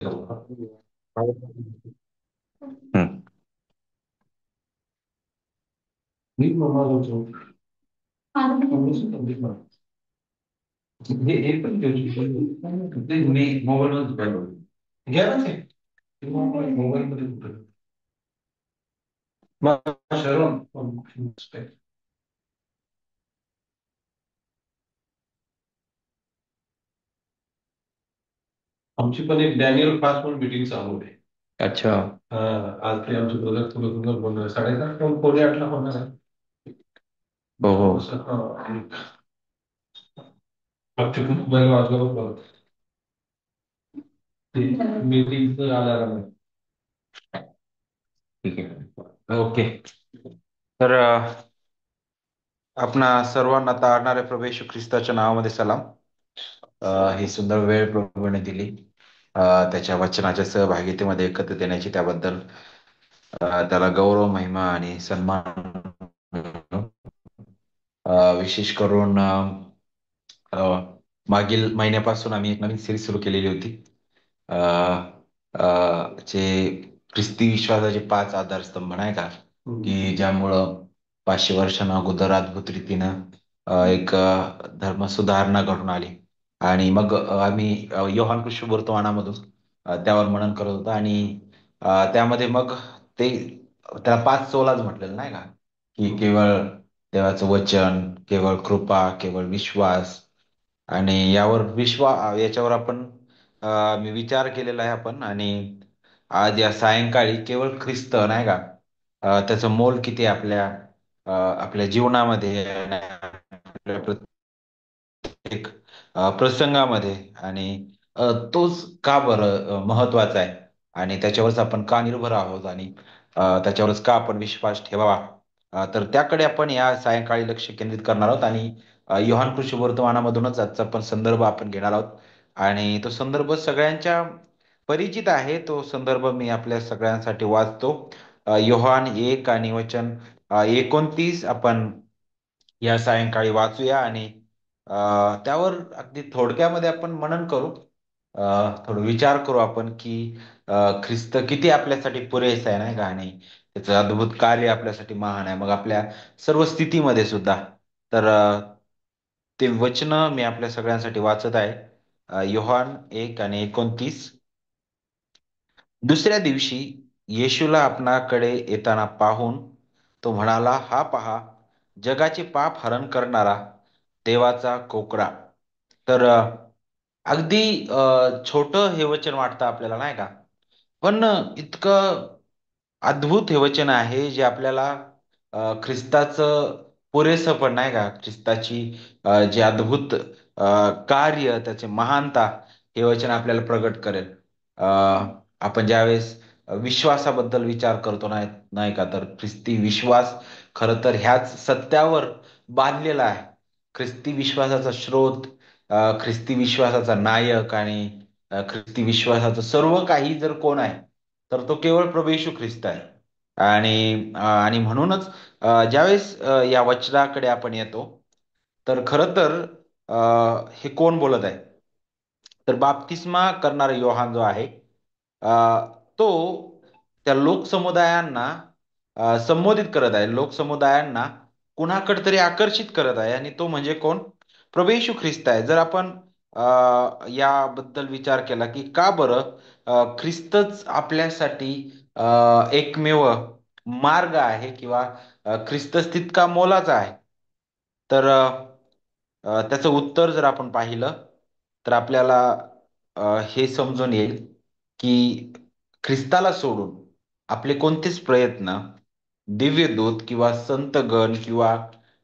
हम्म. हे पण मी मोबाईलवरच बघतो. घ्या ना ते. मोबाईल मध्ये कुठं मग शरण आमची पण एक डॅनियल फास्ट फूड मीटिंग चालू आहे. अच्छा. हा. आज ते आमचे प्रोजेक्ट थोडं सुंदर बोलणार 7:30 8ला होणार आहे. हो हो. आमचे खूप मोबाईल वाजल्यावर बघत ते मीटिंगचं अलार्म आहे. ठीक आहे. ओके. तर आपणा सर्वांना तारणाऱ्या प्रभू येशू ख्रिस्ताच्या नावामध्ये सलाम. ही सुंदर वेळ प्रभूने दिली, त्याच्या वचनाच्या सहभागितेमध्ये एकत्र देण्याची, त्याबद्दल त्याला गौरव, महिमा आणि सन्मान. विशेष करून मागील महिन्यापासून आम्ही एक नवीन सिरीज सुरू केलेली होती, अ, जे ख्रिस्ती विश्वासाचे 5 आधारस्तंभ नाही का, की ज्यामुळं 500 वर्षांना अगोदर अद्भुत रीतीनं एक धर्म सुधारणा घडून आली. आणि मग आम्ही योहान कृष्णवर्तमानामधून त्यावर मनन करत होतो. आणि त्यामध्ये मग ते त्याला 5 सोलाच म्हटलेलं नाही का, की केवळ देवाचं वचन, केवळ कृपा, केवळ विश्वास. आणि याच्यावर आपण मी विचार केलेला आहे आपण. आणि आज या सायंकाळी केवळ ख्रिस्त नाही का, त्याचं मोल किती आहे आपल्या जीवनामध्ये आणि आपल्या प्रत्येक प्रसंगामध्ये. आणि तोच का बरं महत्वाचा आहे, आणि त्याच्यावरच आपण का निर्भर आहोत, आणि त्याच्यावरच का आपण विश्वास ठेवावा. तर त्याकडे आपण या सायंकाळी लक्ष केंद्रित करणार आहोत. आणि योहान कृषी वर्तमानामधूनच आजचा पण संदर्भ आपण घेणार आहोत. आणि तो संदर्भ सगळ्यांच्या परिचित आहे. तो संदर्भ मी आपल्या सगळ्यांसाठी वाचतो. योहान 1 आणि वचन 29 आपण या सायंकाळी वाचूया. आणि त्यावर अगदी थोडक्यामध्ये आपण मनन करू. थोडं विचार करू आपण, की ख्रिस्त किती आपल्यासाठी पुरेसा आहे नाही का, आणि त्याचं अद्भुत कार्य आपल्यासाठी महान आहे, मग आपल्या सर्व स्थितीमध्ये सुद्धा. तर ते वचन मी आपल्या सगळ्यांसाठी वाचत आहे. योहान 1 आणि 29. दुसऱ्या दिवशी येशूला आपणाकडे येताना पाहून तो म्हणाला, हा पहा, जगाचे पाप हरण करणारा देवाचा कोकरा. तर अगदी छोटं हे वचन वाटतं आपल्याला नाही का, पण इतकं अद्भुत हे वचन आहे, जे आपल्याला ख्रिस्ताचं पुरेसं पण नाही का, ख्रिस्ताची जे अद्भुत कार्य, त्याचे महानता, हे वचन आपल्याला प्रगट करेल. अ, आपण ज्यावेळेस विश्वासाबद्दल विचार करतो नाही नाही का, तर ख्रिस्ती विश्वास खरं तर ह्याच सत्यावर बांधलेला आहे. ख्रिस्ती विश्वासाचा स्रोत, ख्रिस्ती विश्वासाचा नायक, आणि ख्रिस्ती विश्वासाचं सर्व काही जर कोण आहे, तर तो केवळ प्रभू येशू ख्रिस्त आहे. आणि म्हणूनच ज्यावेळेस या वचनाकडे आपण येतो, तर खरं तर हे कोण बोलत आहे, तर बाप्तिस्मा करणारा योहान जो आहे, तो त्या लोकसमुदायांना संबोधित करत आहे. लोकसमुदायांना कुणाकडे तरी आकर्षित करत आहे, आणि तो म्हणजे कोण? प्रभू येशू ख्रिस्त आहे. जर आपण याबद्दल विचार केला, की का बरं ख्रिस्तच आपल्यासाठी एकमेव मार्ग आहे, किंवा ख्रिस्तच तितका मोलाचा आहे, तर त्याचं उत्तर जर आपण पाहिलं, तर आपल्याला हे समजून येईल, की ख्रिस्ताला सोडून आपले कोणतेच प्रयत्न, दिव्यदूत किंवा संतगण किंवा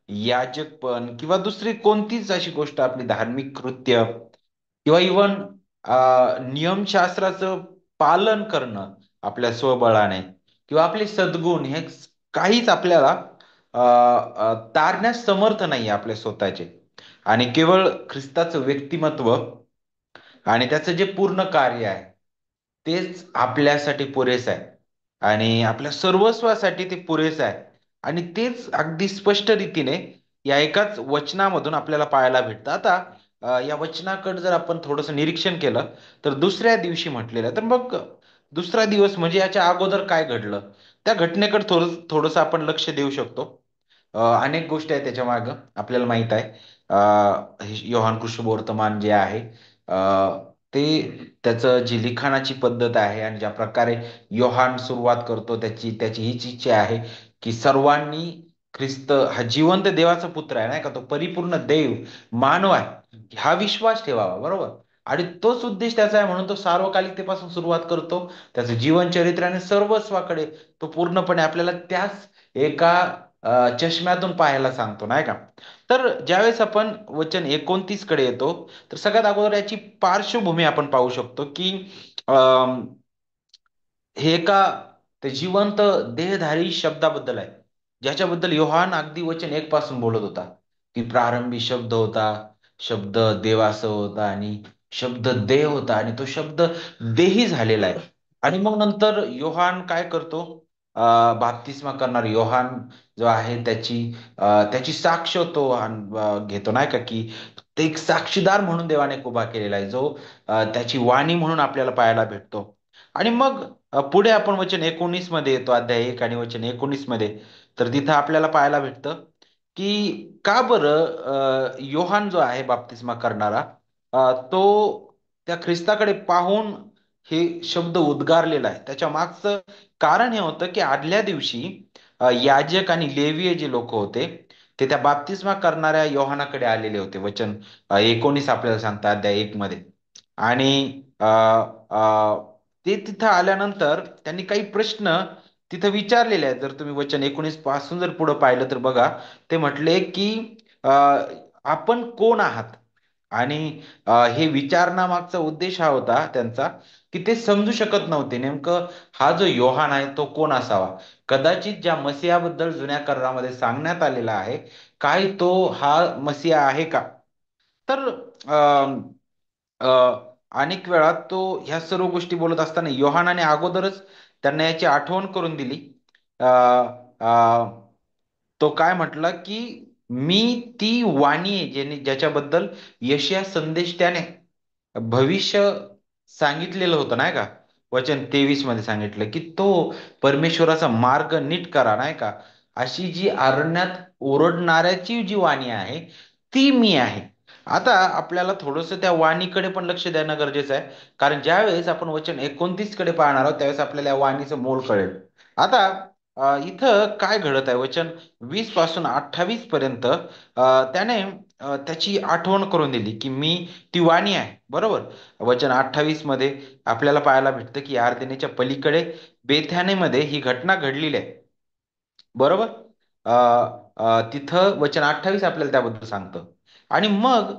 याजकपण किंवा दुसरी कोणतीच अशी गोष्ट, आपली धार्मिक कृत्य किंवा इवन नियमशास्त्राचं पालन करणं आपल्या स्वबळाने, किंवा आपले सद्गुण, हे काहीच आपल्याला तारण्यास समर्थ नाही आपले स्वतःचे. आणि केवळ ख्रिस्ताचं व्यक्तिमत्व आणि त्याचं जे पूर्ण कार्य आहे, तेच आपल्यासाठी पुरेसं आहे, आणि आपल्या सर्वस्वासाठी ते पुरेसं आहे. आणि तेच अगदी स्पष्ट रीतीने या एकाच वचनामधून आपल्याला पाहायला भेटतं. आता या वचनाकडे जर आपण थोडंसं निरीक्षण केलं तर दुसऱ्या दिवशी म्हटलेलं आहे. तर मग दुसरा दिवस म्हणजे याच्या अगोदर काय घडलं त्या घटनेकडे थोडंसं आपण लक्ष देऊ शकतो. अनेक गोष्टी आहेत त्याच्या मागं आपल्याला माहित आहे. हे योहान कृष्णवर्तमान जे आहे अ, ते त्याचं जी लिखाणाची पद्धत आहे आणि ज्या प्रकारे योहान सुरुवात करतो त्याची त्याची हीच इच्छा आहे की सर्वांनी ख्रिस्त हा जिवंत देवाचा पुत्र आहे नाही का, तो परिपूर्ण देव मानव आहे हा विश्वास ठेवावा, बरोबर. आणि तोच उद्देश त्याचा आहे म्हणून तो सार्वकालिकतेपासून सुरुवात करतो. त्याचं जीवन चरित्र आणि सर्वस्वाकडे तो पूर्णपणे आपल्याला त्याच एका चष्म्यातून पाहायला सांगतो नाही का. तर ज्यावेळेस आपण वचन 29 कडे येतो तर सगळ्यात अगोदर याची पार्श्वभूमी आपण पाहू शकतो की हे एका ते जिवंत देहधारी शब्दाबद्दल आहे, ज्याच्याबद्दल योहान अगदी वचन 1 पासून बोलत होता की प्रारंभी शब्द होता, शब्द देवासह होता आणि शब्द देह होता आणि तो शब्द देही झालेला आहे. आणि मग नंतर योहान काय करतो, बाप्तिस्मा करणार योहान जो आहे त्याची साक्ष तो घेतो नाही का, की ते एक साक्षीदार म्हणून देवाने उभा केलेला आहे, जो त्याची वाणी म्हणून आपल्याला पाहायला भेटतो. आणि मग पुढे आपण वचन 19 मध्ये येतो, अध्याय 1 आणि वचन 19 मध्ये. तर तिथं आपल्याला पाहायला भेटतं की का बरं योहान जो आहे बाप्तिस्मा करणारा तो त्या ख्रिस्ताकडे पाहून हे शब्द उद्गारलेला आहे. त्याच्या मागचं कारण हे होतं की आदल्या दिवशी याजक आणि लेवीय जे लोक होते ते त्या बाप्तिस्मा करणाऱ्या योहानाकडे आलेले होते. वचन 19 आपल्याला सांगतात अध्याय 1 मध्ये. आणि ते तिथं आल्यानंतर त्यांनी काही प्रश्न तिथं विचारलेले आहेत. जर तुम्ही वचन 19 पासून जर पुढे पाहिलं तर बघा, ते म्हटले की अ, आपण कोण आहात. आणि हे विचारण्यामागचा उद्देश हा होता त्यांचा की ते समजू शकत नव्हते नेमकं हा जो योहान आहे तो कोण असावा. कदाचित ज्या मसियाबद्दल जुन्या करारामध्ये सांगण्यात आलेला आहे, काय तो हा मसिया आहे का. तर अ, अनेक वेळा तो ह्या सर्व गोष्टी बोलत असताना योहानाने अगोदरच त्यांना याची आठवण करून दिली. अ, अ, तो काय म्हटला की मी ती वाणी आहे ज्याच्याबद्दल यशया संदेश त्याने भविष्य सांगितलेलं होतं नाही का. वचन 23 मध्ये सांगितलं की तो परमेश्वराचा मार्ग नीट करा नाही का, अशी जी अरण्यात ओरडणाऱ्याची जी वाणी आहे ती मी आहे. आता आपल्याला थोडंसं त्या वाणीकडे पण लक्ष देणं गरजेचं आहे, कारण ज्यावेळेस आपण वचन 29 कडे पाहणार आहोत त्यावेळेस आपल्याला या वाणीचं मोल कळेल. आता इथं काय घडत आहे वचन 20 पासून 28 पर्यंत त्याने त्याची आठवण करून दिली की मी ती वाणी आहे, बरोबर. वचन 28 मध्ये आपल्याला पाहायला भेटतं की यारदेनेच्या पलीकडे बेथानेमध्ये ही घटना घडलेली आहे, बरोबर. अ, तिथं वचन 28 आपल्याला त्याबद्दल सांगतं. आणि मग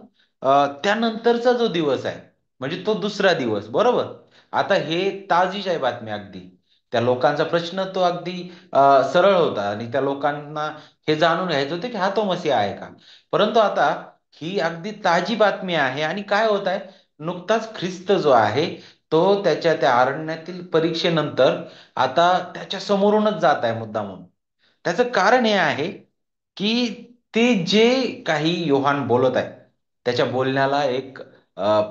त्यानंतरचा जो दिवस आहे म्हणजे तो दुसरा दिवस, बरोबर. आता हे ताजीच आहे बातमी अगदी. त्या लोकांचा प्रश्न तो अगदी सरळ होता आणि त्या लोकांना हे जाणून घ्यायचं होतं की हा तो मसीहा आहे का. परंतु आता ही अगदी ताजी बातमी आहे आणि काय होत आहे, नुकताच ख्रिस्त जो आहे तो त्याच्या त्या अरण्यातील परीक्षेनंतर आता त्याच्या समोरूनच जात आहे मुद्दामून. त्याचं कारण हे आहे की ते जे काही योहान बोलत आहे त्याच्या बोलण्याला एक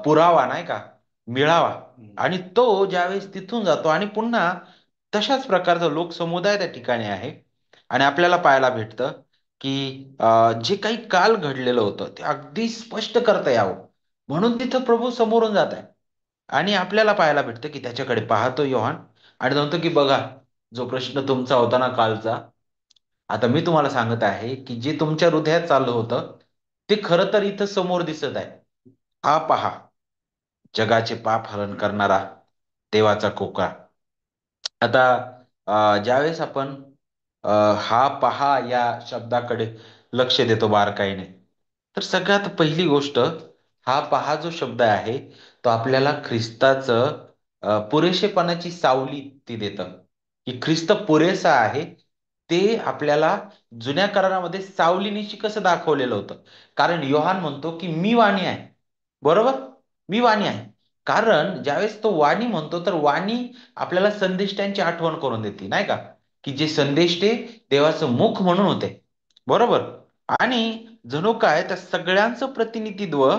पुरावा नाही का मिळावा. आणि तो ज्यावेळेस तिथून जातो आणि पुन्हा तशाच प्रकारचा लोकसमुदाय त्या ठिकाणी आहे. आणि आपल्याला पाहायला भेटतं की जे काही काल घडलेलं होतं ते अगदी स्पष्ट करता यावं म्हणून तिथं प्रभू समोरून जात आहे. आणि आपल्याला पाहायला भेटतं की त्याच्याकडे पाहतो योहान आणि म्हणतो की बघा, जो प्रश्न तुमचा होता ना कालचा, आता मी तुम्हाला सांगत आहे की जे तुमच्या हृदयात चाललं होतं ते खरं तर इथं समोर दिसत आहे. हा पहा, जगाचे पाप हरण करणारा देवाचा कोका. आता ज्यावेळेस आपण हा पहा या शब्दाकडे लक्ष देतो बारकाईने, तर सगळ्यात पहिली गोष्ट, हा पहा जो शब्द आहे तो आपल्याला ख्रिस्ताचं पुरेशेपणाची सावली ती देतं, की ख्रिस्त पुरेसा आहे. ते आपल्याला जुन्या करारामध्ये सावलीनिशी कसं दाखवलेलं होतं. कारण योहान म्हणतो की मी वाणी आहे, बरोबर. मी वाणी आहे. कारण ज्यावेळेस तो वाणी म्हणतो तर वाणी आपल्याला संदेष्टांची आठवण करून देते नाही का, की जे संदेष्टे देवाचं मुख म्हणून होते, बरोबर. आणि जणू काय त्या सगळ्यांचं प्रतिनिधित्व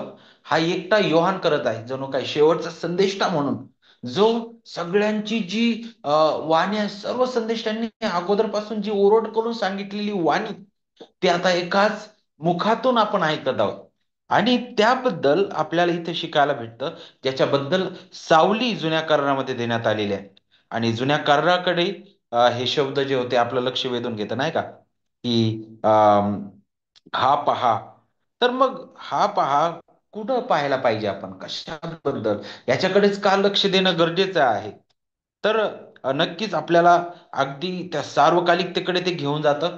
हा एकटा योहान करत आहे, जणू काय शेवटचा संदेष्टा म्हणून. जो सगळ्यांची जी वाणी आहे, सर्व संदेष्टांनी अगोदरपासून जी ओरड करून सांगितलेली वाणी, ते आता एकाच मुखातून आपण ऐकत आहोत. आणि त्याबद्दल आपल्याला इथे शिकायला भेटतं, ज्याच्याबद्दल सावली जुन्या करारामध्ये देण्यात आलेली आहे. आणि जुन्या कराराकडे हे शब्द जे होते आपलं लक्ष वेधून घेतं, नाही का, की हा पहा. तर मग हा पहा कुठं पाहायला पाहिजे, आपण कशाबद्दल, याच्याकडेच का लक्ष देणं गरजेचं आहे. तर नक्कीच आपल्याला अगदी त्या सार्वकालिकतेकडे ते घेऊन जातं.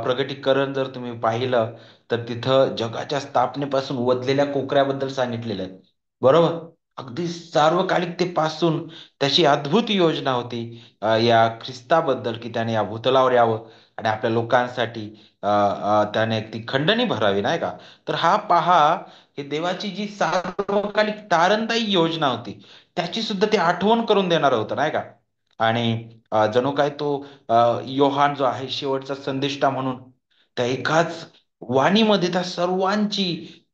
प्रगटीकरण जर तुम्ही पाहिलं, तर तिथं जगाच्या स्थापनेपासून वधलेल्या कोकऱ्याबद्दल सांगितलेलं आहे. बरोबर. अगदी सार्वकालिकतेपासून त्याची अद्भुत योजना होती या ख्रिस्ताबद्दल, की त्याने या भूतलावर यावं आणि आपल्या लोकांसाठी त्याने ती खंडणी भरावी, नाही का. तर हा पहा, हे देवाची जी सार्वकालिक तारणदायी योजना होती, त्याची सुद्धा ते आठवण करून देणार होतं, नाही का. आणि जणू काय तो योहान जो आहे शेवटचा संदेष्टा म्हणून, त्या एकाच वाणीमध्ये त्या सर्वांची,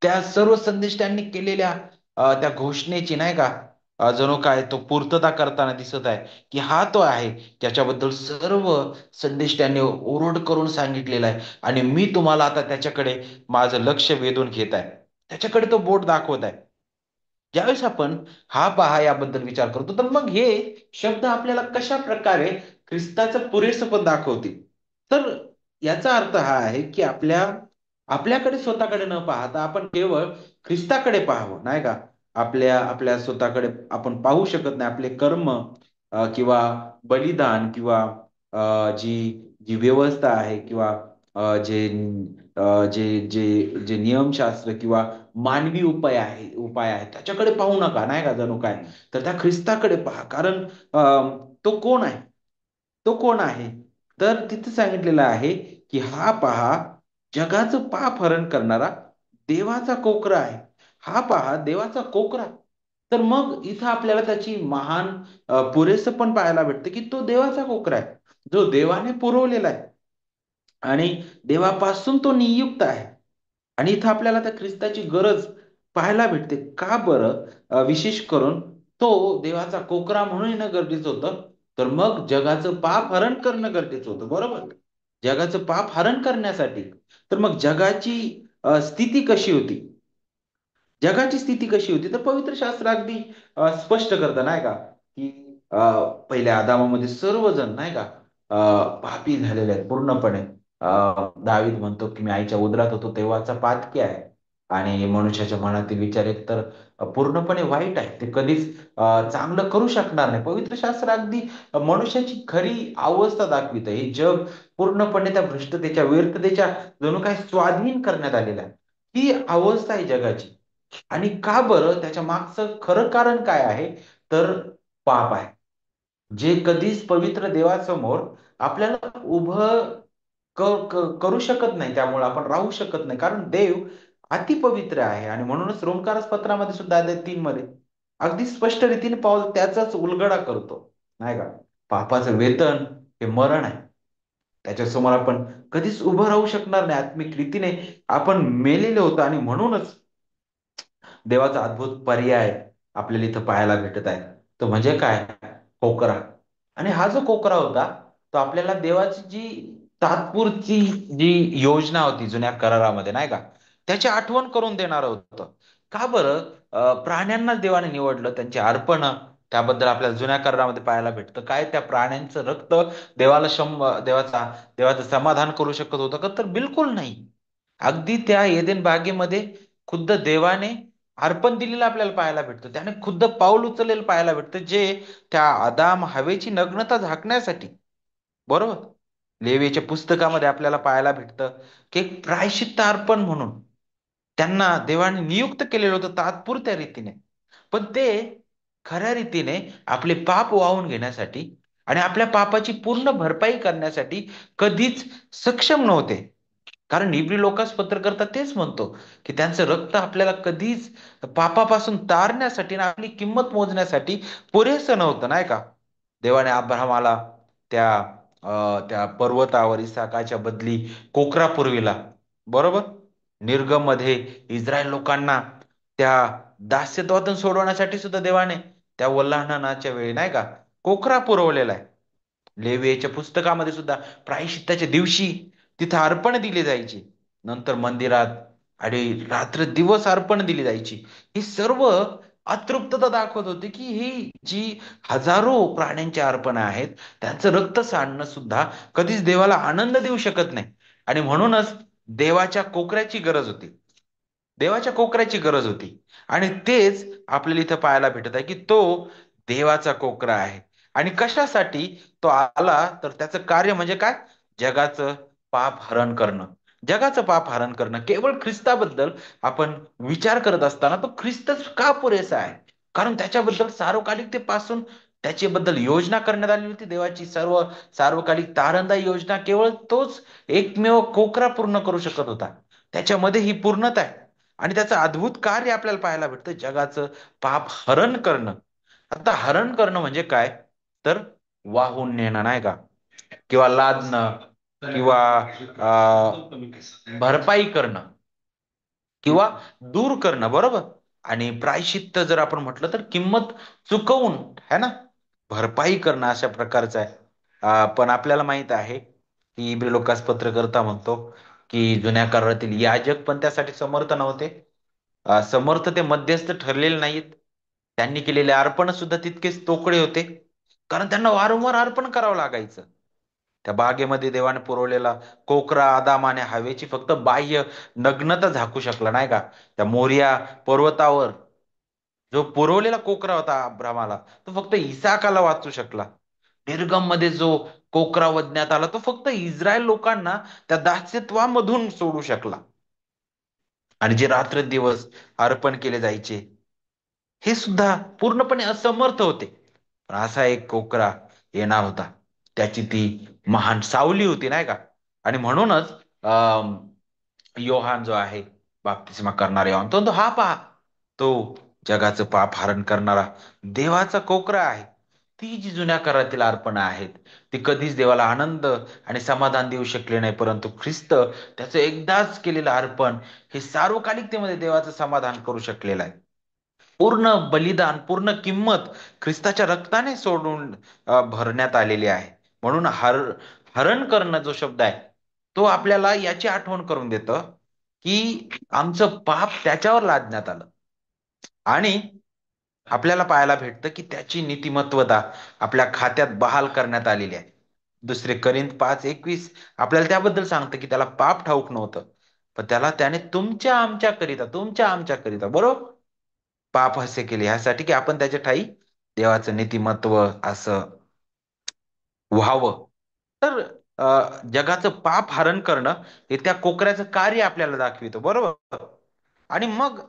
त्या सर्व संदेष्टांनी केलेल्या त्या घोषणेची, नाही का, जणू काय तो पूर्तता करताना दिसत आहे, की हा तो आहे ज्याच्याबद्दल सर्व संदेष्टांनी ओरड करून सांगितलेला आहे. आणि मी तुम्हाला आता त्याच्याकडे माझं लक्ष वेधून घेत आहे, त्याच्याकडे तो बोट दाखवत आहे. ज्यावेळेस आपण हा पहा याबद्दल विचार करतो, तर मग हे शब्द आपल्याला कशा प्रकारे ख्रिस्ताचं पुरेसपण दाखवतील. तर याचा अर्थ हा आहे, की आपल्याकडे स्वतःकडे न पाहता आपण केवळ ख्रिस्ताकडे पाहावं, नाही का. आपल्या आपल्या स्वतःकडे आपण पाहू शकत नाही. आपले कर्म किंवा बलिदान किंवा जी जी व्यवस्था आहे, किंवा जे जे जे नियमशास्त्र किंवा मानवी उपाय आहे, त्याच्याकडे पाहू नका, नाही का, जणू काय. तर त्या ख्रिस्ताकडे पहा. कारण तो कोण आहे, तो कोण आहे. तर तिथे सांगितलेलं आहे, की हा पहा, जगाचं पाप हरण करणारा देवाचा कोकरा आहे. हा पहा, देवाचा कोकरा. तर मग इथं आपल्याला त्याची महान पुरेसं पण पाहायला भेटतं, की तो देवाचा कोकरा आहे, जो देवाने पुरवलेला आहे आणि देवापासून तो नियुक्त आहे. आणि इथं आपल्याला त्या ख्रिस्ताची गरज पाहायला भेटते. का बरं? विशेष करून तो देवाचा कोकरा म्हणून येणं गरजेचं होतं. तर मग जगाचं पाप हरण करणं गरजेचं होतं. बरोबर. जगाचं पाप हरण करण्यासाठी. तर मग जगाची स्थिती कशी होती? जगाची स्थिती कशी होती? तर पवित्र शास्त्र अगदी स्पष्ट करतं, नाही का, की पहिल्या आदामामध्ये सर्वजण, नाही का, पापी झालेले आहेत पूर्णपणे. दावीद म्हणतो, की मी आईच्या उदरात होतो तेव्हाचा पातकी आहे. आणि मनुष्याच्या मनातील विचार एकतर पूर्णपणे वाईट आहे, ते कधीच चांगलं करू शकणार नाही. पवित्र शास्त्र अगदी मनुष्याची खरी अवस्था दाखवितं. हे जग पूर्णपणे त्या भ्रष्टतेच्या, व्यर्थतेच्या जणू काही स्वाधीन करण्यात आलेलं आहे. ही अवस्था आहे जगाची. आणि का बरं? त्याच्या मागचं खरं कारण काय आहे? तर पाप आहे, जे कधीच पवित्र देवासमोर आपल्याला उभं करू शकत नाही. त्यामुळे आपण राहू शकत नाही, कारण देव अतिपवित्र आहे. आणि म्हणूनच रोमकारस पत्रामध्ये सुद्धा अध्याय 3 मध्ये अगदी स्पष्ट रीतीने पाऊल त्याचाच उलगडा करतो, नाही का. पापाचं वेतन हे मरण आहे. त्याच्यासमोर आपण कधीच उभं राहू शकणार नाही. आत्मिक रीतीने आपण मेलेले होतो. आणि म्हणूनच देवाचा अद्भुत पर्याय आपल्याला इथं पाहायला भेटत आहे. तो म्हणजे काय? कोकरा. आणि हा जो कोकरा होता, तो आपल्याला देवाची जी तात्पुरती जी योजना होती जुन्या करारामध्ये, नाही का, त्याची आठवण करून देणार होतं. का बरं? प्राण्यांनाच देवाने निवडलं, त्यांची अर्पण त्याबद्दल आपल्याला जुन्या करारामध्ये पाहायला भेटतं. काय त्या प्राण्यांचं रक्त देवाला देवाचं समाधान करू शकत होतं का? तर बिलकुल नाही. अगदी त्या एदेन बागेमध्ये खुद्द देवाने अर्पण दिलेलं आपल्याला पाहायला भेटतं. त्याने खुद्द पाऊल उचललेलं पाहायला भेटतं, जे त्या आदाम हवेची नग्नता झाकण्यासाठी. बरोबर. लेवीच्या पुस्तकामध्ये आपल्याला पाहायला भेटतं, की एक प्रायश्चित्त अर्पण म्हणून त्यांना देवाने नियुक्त केलेलं होतं तात्पुरत्या रीतीने. पण ते खऱ्या रीतीने आपले पाप वाहून घेण्यासाठी आणि आपल्या पापाची पूर्ण भरपाई करण्यासाठी कधीच सक्षम नव्हते. कारण इब्री लोकांस पत्रकर्ता तेच म्हणतो, की त्यांचं रक्त आपल्याला कधीच पापापासून तारण्यासाठी आणि आपली किंमत मोजण्यासाठी पुरेसं नव्हतं, नाही का. देवाने अब्राहमाला त्या पर्वतावर इसाकाच्या बदली कोकरा पुरविला. बरोबर. निर्गम मध्ये इस्रायल लोकांना त्या दास्यत्वातून सोडवण्यासाठी सुद्धा देवाने त्या वल्हांडणाच्या वेळी नाही का कोकरा पुरवलेला आहे. लेवियाच्या पुस्तकामध्ये सुद्धा प्रायश्चित्ताच्या दिवशी तिथं अर्पण दिली जायची. नंतर मंदिरात आणि रात्र दिवस अर्पण दिली जायची. ही सर्व अतृप्तता दाखवत होती की ही जी हजारो प्राण्यांची अर्पण आहेत त्यांचं रक्त सांडणं सुद्धा कधीच देवाला आनंद देऊ शकत नाही. आणि म्हणूनच देवाच्या कोकऱ्याची गरज होती. देवाच्या कोकराची गरज होती. आणि तेच आपल्याला इथं पाहायला भेटत आहे की तो देवाचा कोकरा आहे. आणि कशासाठी तो आला तर त्याचं कार्य म्हणजे काय? जगाचं पाप हरण करणं. जगाचं पाप हरण करणं. केवळ ख्रिस्ताबद्दल आपण विचार करत असताना तो ख्रिस्तच का पुरेसा आहे? कारण त्याच्याबद्दल सार्वकालिकतेपासून त्याच्याबद्दल योजना करण्यात आली होती. देवाची सार्वकालिक तारणदायी योजना केवळ तोच एकमेव कोकरा पूर्ण करू शकत होता. त्याच्यामध्ये ही पूर्णता आहे. आणि त्याचं अद्भुत कार्य आपल्याला पाहायला भेटतं, जगाचं पाप हरण करणं. आता हरण करणं म्हणजे काय? तर वाहून नेणं नाही का, किंवा लादणं, किंवा भरपाई करणं, किंवा दूर करणं, बरोबर. आणि प्रायश्चित्त जर आपण म्हटलं तर किंमत चुकवून, है ना, भरपाई करणं अशा प्रकारचं आहे. पण आपल्याला माहित आहे की इब्री लोकास पत्रकर्ता म्हणतो की जुन्या करारातील याजक पण त्यासाठी समर्थ नव्हते. समर्थ ते मध्यस्थ ठरलेले नाहीत. त्यांनी केलेले अर्पण सुद्धा तितकेच तोकडे होते, कारण त्यांना वारंवार अर्पण करावं लागायचं. त्या बागेमध्ये देवाने पुरवलेला कोकरा आदाम आणि हवेची फक्त बाह्य नग्नता झाकू शकला नाही का. त्या मोरिया पर्वतावर जो पुरवलेला कोकरा होता अब्रामाला, तो फक्त इसाकाला वाचू शकला. निर्गम मध्ये जो कोकरा वधण्यात आला तो फक्त इस्रायल लोकांना त्या दास्यत्वामधून सोडू शकला. आणि जे रात्रंदिवस अर्पण केले जायचे हे सुद्धा पूर्णपणे असमर्थ होते. पण असा एक कोकरा येणार होता, त्याची ती महान सावली होती नाही का. आणि म्हणूनच योहान जो आहे, बाप्तिस्मा करणारा योहान, तो तो हा पहा, तो जगाचं पाप हरण करणारा देवाचा कोकरा आहे. ती जी जुन्या करारातील अर्पण आहेत ती कधीच देवाला आनंद आणि समाधान देऊ शकले नाही, परंतु ख्रिस्त त्याचं एकदाच केलेलं अर्पण हे सार्वकालिकतेमध्ये देवाचं समाधान करू शकलेलं आहे. पूर्ण बलिदान, पूर्ण किंमत ख्रिस्ताच्या रक्ताने सोडून भरण्यात आलेली आहे. म्हणून हरण करणं जो शब्द आहे तो आपल्याला याची आठवण करून देतं की आमचं पाप त्याच्यावर लादण्यात आलं. आणि आपल्याला पाहायला भेटतं की त्याची नीतिमत्वता आपल्या खात्यात बहाल करण्यात आलेली आहे. दुसरे करिंथ 5:21 आपल्याला त्याबद्दल सांगतं की त्याला पाप ठाऊक नव्हतं, पण त्याने तुमच्या आमच्या करिता बरोबर पाप असे केले, ह्यासाठी की आपण त्याच्या ठायी देवाचं नीतिमत्व असं व्हावं. तर जगाचं पाप हरण करणं हे त्या कोकऱ्याचं कार्य आपल्याला दाखवितो, बरोबर. आणि मग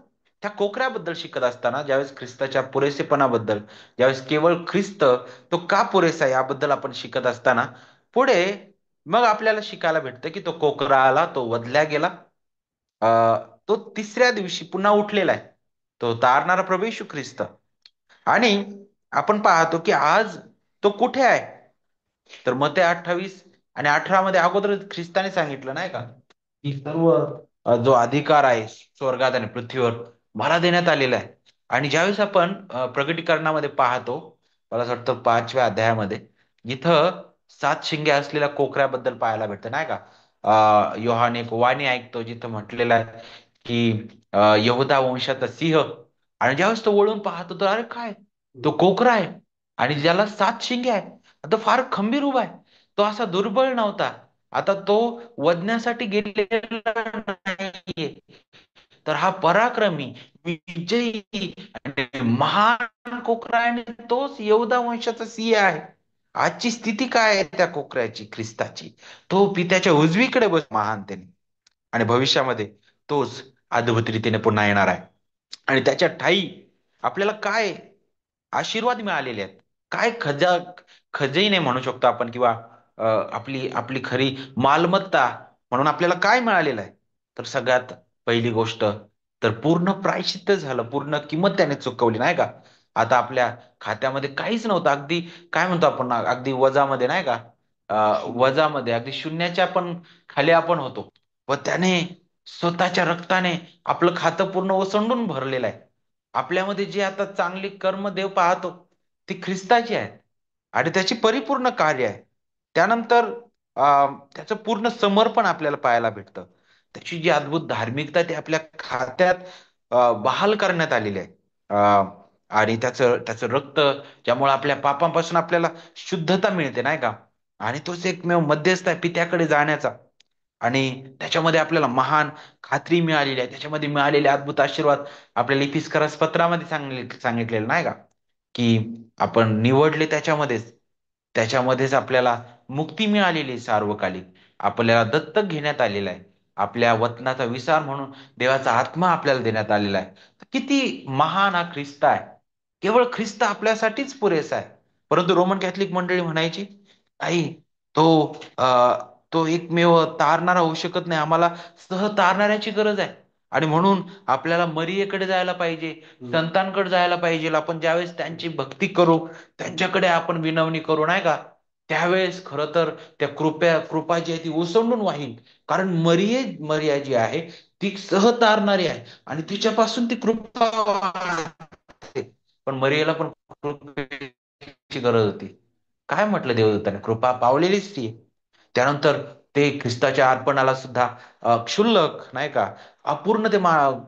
त्या कोकऱ्याबद्दल शिकत असताना ज्यावेळेस ख्रिस्ताच्या पुरेसेपणाबद्दल, ज्यावेळेस केवळ ख्रिस्त तो का पुरेसा आहे याबद्दल आपण शिकत असताना पुढे मग आपल्याला शिकायला भेटतं की तो कोकरा आला, तो वधल्या गेला, तो तिसऱ्या दिवशी पुन्हा उठलेला आहे, तो तारणारा प्रभू येशू ख्रिस्त. आणि आपण पाहतो की आज तो कुठे आहे? तर मते 28 आणि 18 मध्ये अगोदर ख्रिस्ताने सांगितलं नाही का की सर्व जो अधिकार आहे स्वर्गात आणि पृथ्वीवर मला देण्यात आलेला आहे. आणि ज्यावेळेस आपण प्रकटीकरणामध्ये पाहतो, मला असं वाटतं 5व्या अध्यायामध्ये, जिथं 7 शिंगे असलेल्या कोकऱ्याबद्दल पाहायला भेटतं नाही का. योहान एक वाणी ऐकतो जिथं म्हटलेलं आहे की यहुदा वंशाचा सिंह. आणि ज्यावेळेस तो वळून पाहतो तर अरे काय, तो कोकरा आहे आणि ज्याला 7 शिंगे आहे. तो फार खंबीर उभा आहे, तो असा दुर्बळ नव्हता. आता तो वधण्यासाठी गेलेला नाहीये, तर हा पराक्रमी, विजयी आणि महान कोकरा आहे आणि तोच यहूदा वंशाचा सिंह आहे. आजची स्थिती काय आहे त्या कोकऱ्याची, ख्रिस्ताची? तो पित्याच्या उजवीकडे बस महानतेने. आणि भविष्यामध्ये तोच अद्भुत रीतीने पुन्हा येणार आहे. आणि त्याच्या ठायी आपल्याला काय आशीर्वाद मिळालेले आहेत, काय खजाई म्हणू शकतो आपण, किंवा आपली आपली खरी मालमत्ता म्हणून आपल्याला काय मिळालेलं आहे? तर सगळ्यात पहिली गोष्ट तर पूर्ण प्रायश्चित्त झालं, पूर्ण किंमत त्याने चुकवली नाही का. आता आपल्या खात्यामध्ये काहीच नव्हतं, अगदी काय म्हणतो आपण ना, अगदी वजामध्ये नाही का, वजामध्ये अगदी शून्याच्या पण खाली आपण होतो. व त्याने स्वतःच्या रक्ताने आपलं खातं पूर्ण ओसंडून भरलेलं आहे. आपल्यामध्ये जे आता चांगली कर्म देव पाहतो ती ख्रिस्ताची आहेत आणि त्याची परिपूर्ण कार्य आहे. त्यानंतर त्याचं पूर्ण समर्पण आपल्याला पाहायला भेटतं. त्याची जी अद्भुत धार्मिकता ती आपल्या खात्यात बहाल करण्यात आलेली आहे. आणि त्याचं त्याचं रक्त ज्यामुळे आपल्या पापांपासून आपल्याला शुद्धता मिळते नाही का. आणि तोच एकमेव मध्यस्थ आहे पित्याकडे जाण्याचा. आणि त्याच्यामध्ये आपल्याला महान खात्री मिळालेली आहे. त्याच्यामध्ये मिळालेले अद्भुत आशीर्वाद आपल्याला इफिस्करास पत्रामध्ये सांगितलेलं नाही का, की आपण निवडले त्याच्यामध्येच आपल्याला मुक्ती मिळालेली आहे सार्वकालिक. आपल्याला दत्तक घेण्यात आलेलं आहे. आपल्या वतनाचा विसार म्हणून देवाचा आत्मा आपल्याला देण्यात आलेला आहे. तर किती महान हा ख्रिस्त आहे. केवळ ख्रिस्त आपल्यासाठीच पुरेसा आहे. परंतु रोमन कॅथलिक मंडळी म्हणायची नाही, तो तो एकमेव तारणारा होऊ शकत नाही, आम्हाला सह तारणाऱ्याची गरज आहे. आणि म्हणून आपल्याला मरियेकडे जायला पाहिजे, संतांकडे जायला पाहिजे. आपण ज्यावेळेस त्यांची भक्ती करू, त्यांच्याकडे आपण विनवणी करू नाही का, त्यावेळेस खरं तर त्या कृपा जी आहे ती ओसंडून वाहील. कारण मरिया जी आहे ती सह तारणारी आहे आणि तिच्यापासून ती कृपा वाहते. पण मरियेला पण कृपेची गरज होती. काय म्हटलं देवदत्ताने, कृपा पावलेलीच ती. त्यानंतर ते ख्रिस्ताच्या अर्पणाला सुद्धा क्षुल्लक नाही का, अपूर्ण ते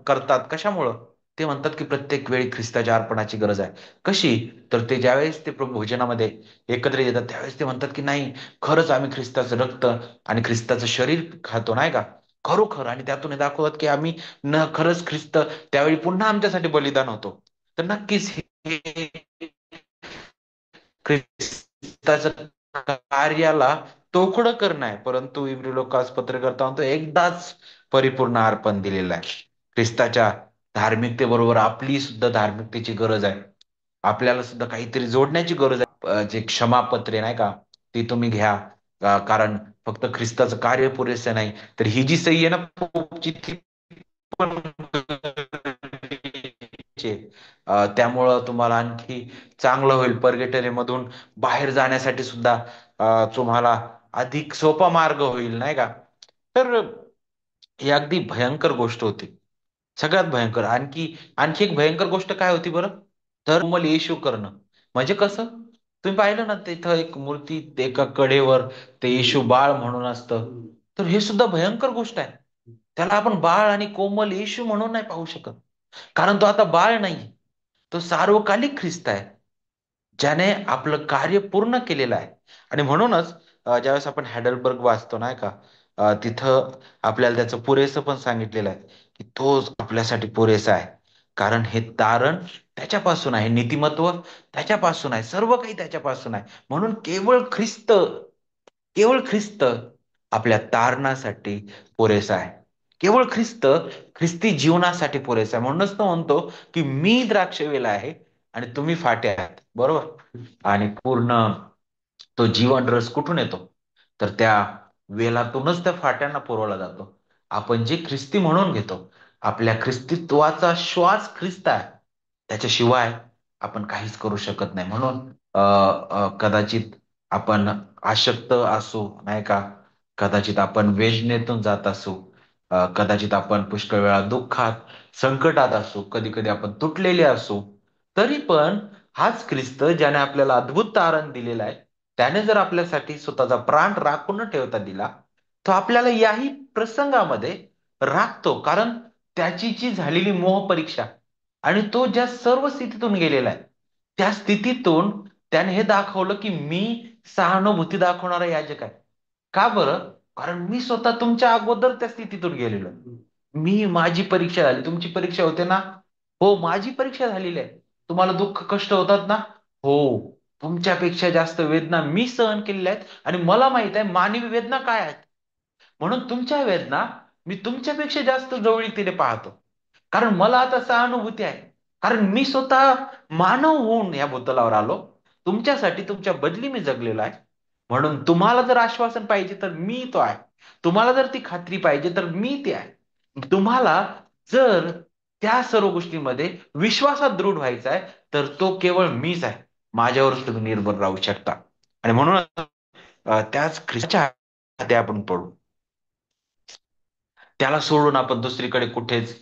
करतात. कशामुळं? ते म्हणतात की प्रत्येक वेळी ख्रिस्ताच्या अर्पणाची गरज आहे. कशी? तर ते ज्यावेळेस ते प्रभू भोजनामध्ये एकत्र येतात त्यावेळेस ते म्हणतात की नाही, खरंच आम्ही ख्रिस्ताचं रक्त आणि ख्रिस्ताचं शरीर खातो नाही का, खरोखर. आणि त्यातून हे दाखवतात की आम्ही खरंच ख्रिस्त त्यावेळी पुन्हा आमच्यासाठी बलिदान होतो. तर नक्कीच हे ख्रिस्ताचं कार्याला तोकडं करणं आहे. परंतु इब्री लोकास पत्रकर्ता म्हणतो एकदाच परिपूर्ण अर्पण दिलेलं आहे. ख्रिस्ताच्या धार्मिकतेबरोबर आपली सुद्धा धार्मिकतेची गरज आहे. आपल्याला सुद्धा काहीतरी जोडण्याची गरज आहे. जे क्षमापत्रे नाही का ती तुम्ही घ्या. कारण फक्त ख्रिस्ताचं कार्य पुरेसं नाही, तर ही जी सही आहे ना पोपची ती पण गरजेची आहे. त्यामुळं तुम्हाला आणखी चांगलं होईल. पर्गेटरी मधून बाहेर जाण्यासाठी सुद्धा तुम्हाला अधिक सोपा मार्ग होईल नाही का. तर ही अगदी भयंकर गोष्ट होती. सगळ्यात भयंकर. आणखी एक भयंकर गोष्ट काय होती बरं, तर कोमल येशू करणं. म्हणजे कसं, तुम्ही पाहिलं ना तिथं एक मूर्ती एका कडेवर ते येशू बाळ म्हणून असतं. तर हे सुद्धा भयंकर गोष्ट आहे. त्याला आपण बाळ आणि कोमल येशू म्हणून नाही पाहू शकत. कारण तो आता बाळ नाही, तो सार्वकालिक ख्रिस्त आहे, ज्याने आपलं कार्य पूर्ण केलेलं आहे. आणि म्हणूनच ज्यावेळेस आपण हॅडलबर्ग वाचतो नाही का, तिथं आपल्याला त्याचं पुरेसं पण सांगितलेलं आहे की तोच आपल्यासाठी पुरेसा आहे. कारण हे तारण त्याच्यापासून आहे, नीतिमत्व त्याच्यापासून आहे, सर्व काही त्याच्यापासून आहे. म्हणून केवळ ख्रिस्त आपल्या तारणासाठी पुरेसा आहे. केवळ ख्रिस्ती जीवनासाठी पुरेसा आहे. म्हणूनच तो म्हणतो की मी द्राक्षवेल आहे आणि तुम्ही फाटे आहात, बरोबर. आणि पूर्ण तो जीवन रस कुठून येतो, तर त्या वेलातूनच त्या फाट्यांना पुरवला जातो. आपण जे ख्रिस्ती म्हणून घेतो, आपल्या ख्रिस्तीत्वाचा श्वास ख्रिस्त आहे. त्याच्याशिवाय आपण काहीच करू शकत नाही. म्हणून कदाचित आपण अशक्त असू नाही का, कदाचित आपण वेदनेतून जात असू, कदाचित आपण पुष्कळ वेळा दुःखात संकटात असू, कधी कधी आपण तुटलेले असू, तरी पण हाच ख्रिस्त ज्याने आपल्याला अद्भुत तारण दिलेलं आहे, त्याने जर आपल्यासाठी स्वतःचा प्राण राखून न ठेवता दिला, तो आपल्याला याही प्रसंगामध्ये राखतो. कारण त्याची जी झालेली मोह परीक्षा आणि तो ज्या सर्व स्थितीतून गेलेला आहे, त्या स्थितीतून त्याने हे दाखवलं की मी सहानुभूती दाखवणारा याजक आहे. का बरं? कारण मी स्वतः तुमच्या अगोदर त्या स्थितीतून गेलेलो. माझी परीक्षा झाली, तुमची परीक्षा होते ना? हो, माझी परीक्षा झालेली आहे. तुम्हाला दुःख कष्ट होतात ना? हो. तुमच्यापेक्षा जास्त वेदना मी सहन केलेल्या आहेत आणि मला माहित आहे मानवी वेदना काय आहेत. म्हणून तुमच्या वेदना मी तुमच्यापेक्षा जास्त जवळीकीने पाहतो. कारण मला आता सहानुभूती आहे. कारण मी स्वतः मानव होऊन या भूतलावर आलो. तुमच्यासाठी तुमच्या बदली मी जगलेलो आहे. म्हणून तुम्हाला जर आश्वासन पाहिजे तर मी तो आहे. तुम्हाला जर ती खात्री पाहिजे तर मी ती आहे. तुम्हाला जर त्या सर्व गोष्टींमध्ये विश्वासात दृढ व्हायचा आहे, तर तो केवळ मीच आहे. माझ्यावरच तुम्ही निर्भर राहू शकता. आणि म्हणून त्याच ख्रिस्ताच्या हाती आपण पडू. त्याला सोडून आपण दुसरीकडे कुठेच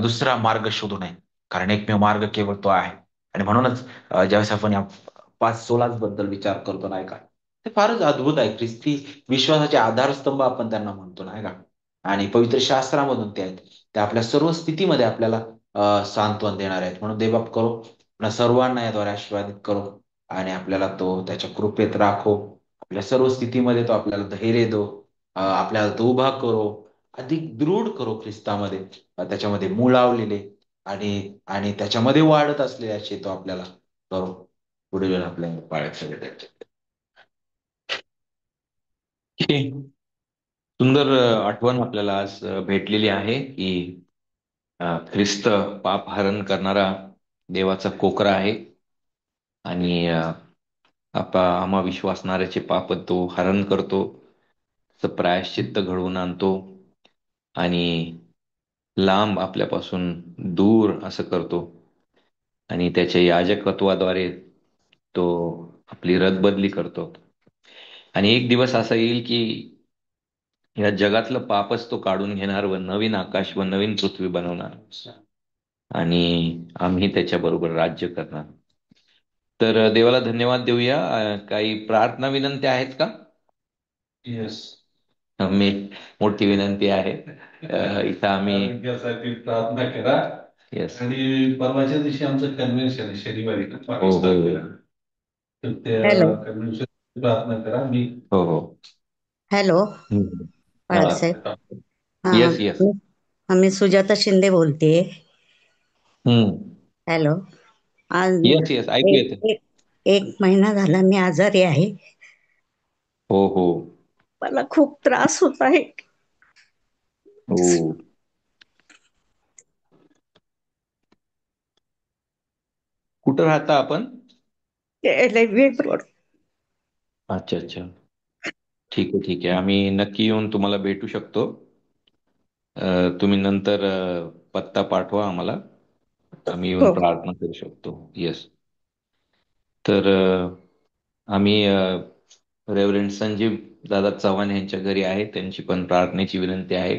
दुसरा मार्ग शोधू नये. कारण एकमेव मार्ग केवळ तो आहे. आणि म्हणूनच ज्यावेळेस आपण या 5 बद्दल विचार करतो नाही का, ते फारच अद्भुत आहे. ख्रिस्ती विश्वासाचे आधारस्तंभ आपण त्यांना म्हणतो नाही का. आणि पवित्र शास्त्रामधून ते आहेत. ते आपल्या सर्व स्थितीमध्ये आपल्याला सांत्वन देणार आहेत. म्हणून देवबाप करो आपल्या सर्वांना याद्वारे आशीर्वादित करो आणि आपल्याला तो त्याच्या कृपेत राखो. आपल्या सर्व स्थितीमध्ये तो आपल्याला धैर्य दो, आपल्याला तो उभा करो, अधिक दृढ करो ख्रिस्तामध्ये, त्याच्यामध्ये मुळावलेले आणि आणि त्याच्यामध्ये वाढत असलेल्याचे तो आपल्याला करो. पुढे जाऊन आपल्याला पाळत सगळे त्याचे. ठीक आहे. सुंदर आठवण आपल्याला आज भेटलेली आहे की ख्रिस्त पाप हरण करणारा देवाचा कोकरा आहे आणि आम्हा विश्वासणाऱ्याचे पाप तो हरण करतो, त्याचं प्रायश्चित्त घडवून आणतो आणि लांब आपल्यापासून दूर असं करतो आणि त्याच्या याजकत्वाद्वारे तो आपली रदबदली करतो. आणि एक दिवस असा येईल की या जगातलं पापच तो काढून घेणार व नवीन आकाश व नवीन पृथ्वी बनवणार आणि आम्ही त्याच्या बरोबर राज्य करणार. तर देवाला धन्यवाद देऊया. काही प्रार्थना विनंत्या आहेत का? येस. मी मोठी विनंती आहे. इथं आम्ही आरोग्यासाठी प्रार्थना करा. येस. आणि परवाच्या दिवशी आमचं कन्व्हेन्शन आहे शनिवारी हॅलो. तर त्या कन्व्हेन्शन प्रार्थना करा. मी हो हो. हॅलो. बाळासाहेब. हा, येस येस. मी सुजाता शिंदे बोलतेय. हम्म. हॅलो. आज येस येस, ऐकू एक येते. एक एक महिना झाला मी आजारी आहे. हो हो मला खूप त्रास होत आहे. हो. कुठं राहता आपण? Elevate road. अच्छा अच्छा. ठीक आहे ठीक आहे, आम्ही नक्की येऊन तुम्हाला भेटू शकतो. तुम्ही नंतर पत्ता पाठवा आम्हाला, आम्ही येऊन हो. प्रार्थना करू शकतो. येस. तर आम्ही रेव्हरंड संजीव दादा चव्हाण यांच्या घरी आहे. त्यांची पण प्रार्थनेची विनंती आहे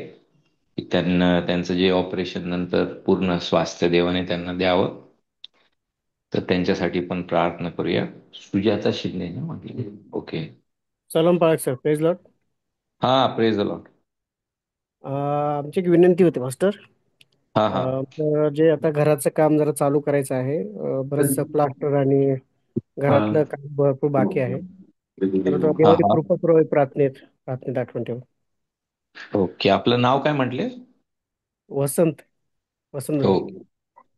की त्यांना त्यांचं जे ऑपरेशन नंतर पूर्ण स्वास्थ्य देवाने त्यांना द्यावं. तर त्यांच्यासाठी पण प्रार्थना करूया. सुजाता शिंदे ना म्हटले. ओके. सलाम पाळक सर, प्रेज लॉर्ड. हा, प्रेज द लॉर्ड. आमची एक विनंती होती मास्टर. हा हा. तर जे आता घराचं काम जरा चालू करायचं आहे. बरंचसं प्लास्टर आणि घरातलं काम भरपूर बाकी आहे. तर तो हा देवाची हा. कृपा करू प्रार्थनेत प्रार्थनेत आठवण ठेवू. ओके, आपलं नाव काय म्हटले? वसंत वसंत हो. जाधव.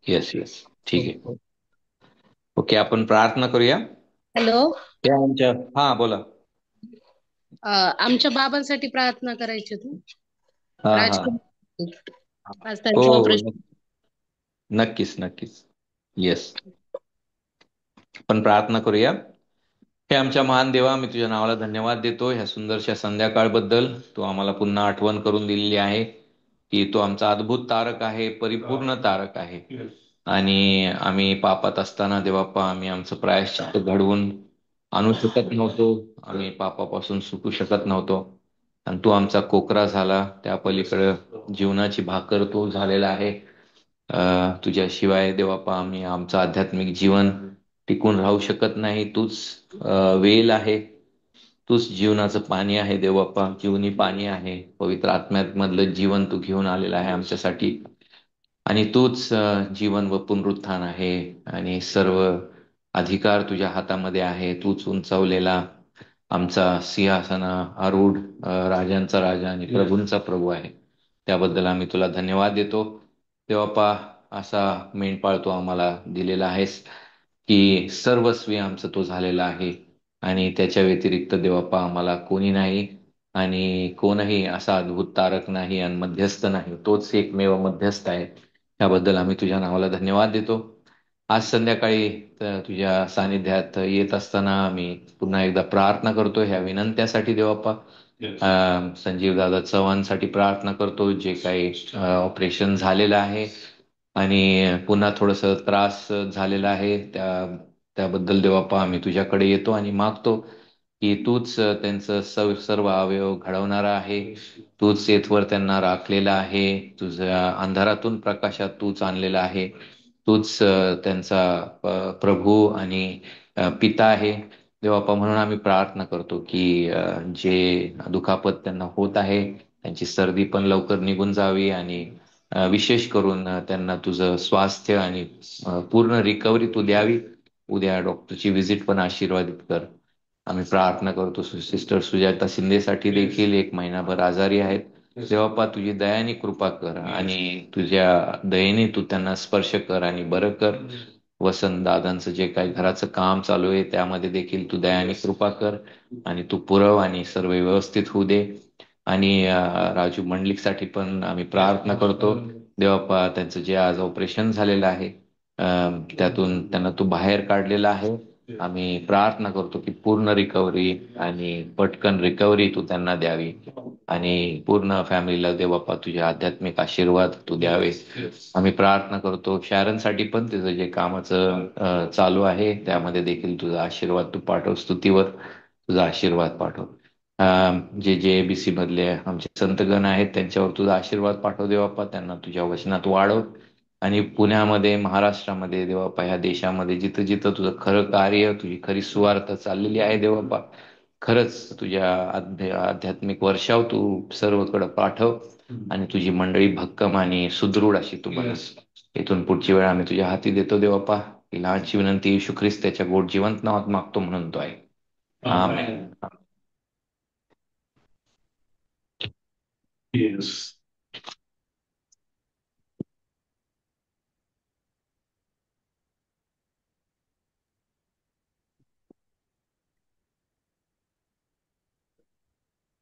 येस येस, हो, ठीक आहे. हो. ओके, आपण प्रार्थना करूया. हॅलो. त्या आमच्या, हा बोला. आमच्या बाबांसाठी प्रार्थना करायची होती. हा हा. राजकुमार, आज हो त्यांचं हो, ऑपरेशन. नक्कीच नक्कीच. येस. आपण प्रार्थना करूया. हे आमच्या महान देवा, मी तुझ्या नावाला धन्यवाद देतो ह्या सुंदरशा संध्याकाळबद्दल. तू आम्हाला पुन्हा आठवण करून दिलेली आहे की तो आमचा अद्भुत तारक आहे, परिपूर्ण तारक आहे. आणि आम्ही पापात असताना देवाप्पा, आम्ही आमचं प्रायश्चित्त घडवून आणू शकत नव्हतो. आम्ही पापापासून सुटू शकत नव्हतो. आणि तू आमचा कोकरा झाला, त्या पलीकडे जीवनाची भाकर तो झालेला आहे. तुझ्याशिवाय देवाप्पा आम्ही आमचं आध्यात्मिक जीवन टिकून राहू शकत नाही. तूच वेल आहे, तूच जीवनाचं पाणी आहे देवबाप्पा, जीवनी पाणी आहे. पवित्र आत्म्यामधलं जीवन तू घेऊन आलेला आहे आमच्यासाठी. आणि तूच जीवन व पुनरुत्थान आहे आणि सर्व अधिकार तुझ्या हातामध्ये आहे. तूच उंचावलेला आमचा सिंहासन आरूढ राजांचा राजा आणि प्रभूंचा प्रभू आहे. त्याबद्दल आम्ही तुला धन्यवाद देतो देवबाप्पा. असा मेंढपाळ तू आम्हाला दिलेला आहेस की सर्वस्वी आमचं तो झालेला आहे आणि त्याच्या व्यतिरिक्त देवाप्पा आम्हाला कोणी नाही आणि कोणही असा अद्भुत तारक नाही आणि मध्यस्थ नाही. तोच एकमेव मध्यस्थ आहे. त्याबद्दल आम्ही तुझ्या नावाला धन्यवाद देतो. आज संध्याकाळी तुझ्या सानिध्यात येत असताना आम्ही पुन्हा एकदा प्रार्थना करतो ह्या विनंत्यासाठी देवाप्पा. संजीव दादा चव्हाणसाठी प्रार्थना करतो, जे काही ऑपरेशन झालेलं आहे आणि पुन्हा थोडस त्रास झालेला आहे त्याबद्दल देवाप्पा आम्ही तुझ्याकडे येतो आणि मागतो की तूच त्यांचं सर्व अवयव घडवणारा आहे. तूच येथवर त्यांना राखलेला आहे. तुझ्या अंधारातून प्रकाशात तूच आणलेला आहे. तूच त्यांचा प्रभू आणि पिता आहे. देवाप्पा, म्हणून आम्ही प्रार्थना करतो की जे दुखापत त्यांना होत आहे त्यांची सर्दी पण लवकर निघून जावी आणि विशेष करून त्यांना तुझं स्वास्थ्य आणि पूर्ण रिकव्हरी तू द्यावी. उद्या डॉक्टरची व्हिजिट पण आशीर्वादित कर. आम्ही प्रार्थना करतो सिस्टर सुजाता शिंदेसाठी देखील 1 महिनाभर आजारी आहेत. देवाप्पा, तुझी दयाने कृपा कर आणि तुझ्या दयेने तू त्यांना स्पर्श कर आणि बरं कर. वसंत दादांचं जे काही घराचं काम चालू आहे त्यामध्ये देखील तू दयाने कृपा कर आणि तू पुरव आणि सर्व व्यवस्थित होऊ दे. आणि राजू मंडलिकसाठी पण आम्ही प्रार्थना करतो. देवाप्पा, त्यांचं जे आज ऑपरेशन झालेलं आहे त्यातून त्यांना तू बाहेर काढलेला आहे. आम्ही प्रार्थना करतो की पूर्ण रिकव्हरी आणि पटकन रिकव्हरी तू त्यांना द्यावी आणि पूर्ण फॅमिलीला देवाप्पा तुझे आध्यात्मिक आशीर्वाद तू द्यावे. आम्ही प्रार्थना करतो शॅरनसाठी पण तिचं जे कामाचं चालू आहे त्यामध्ये देखील तुझा आशीर्वाद तू पाठव. स्तुतीवर तुझा आशीर्वाद पाठव. जे एबीसी मधले आमचे संतगण आहेत त्यांच्यावर तुझा आशीर्वाद पाठव देवाप्पा. त्यांना तुझ्या वचनात वाढव आणि पुण्यामध्ये, महाराष्ट्रामध्ये देवाप्पा, ह्या देशामध्ये जिथं जिथं तुझं खरं कार्य, तुझी खरी सुवार्थ चाललेली आहे देवाप्पा, खरंच तुझ्या आध्यात्मिक वर्षाव तू सर्वकडे पाठव आणि तुझी मंडळी भक्कम आणि सुदृढ अशी तू बनस. इथून पुढची वेळ आम्ही तुझ्या हाती देतो देवाप्पा. ही लहानशी विनंती येशू ख्रिस्त त्याच्या गोड जिवंत नावात मागतो म्हणून तो आहे. आमेन. Yes.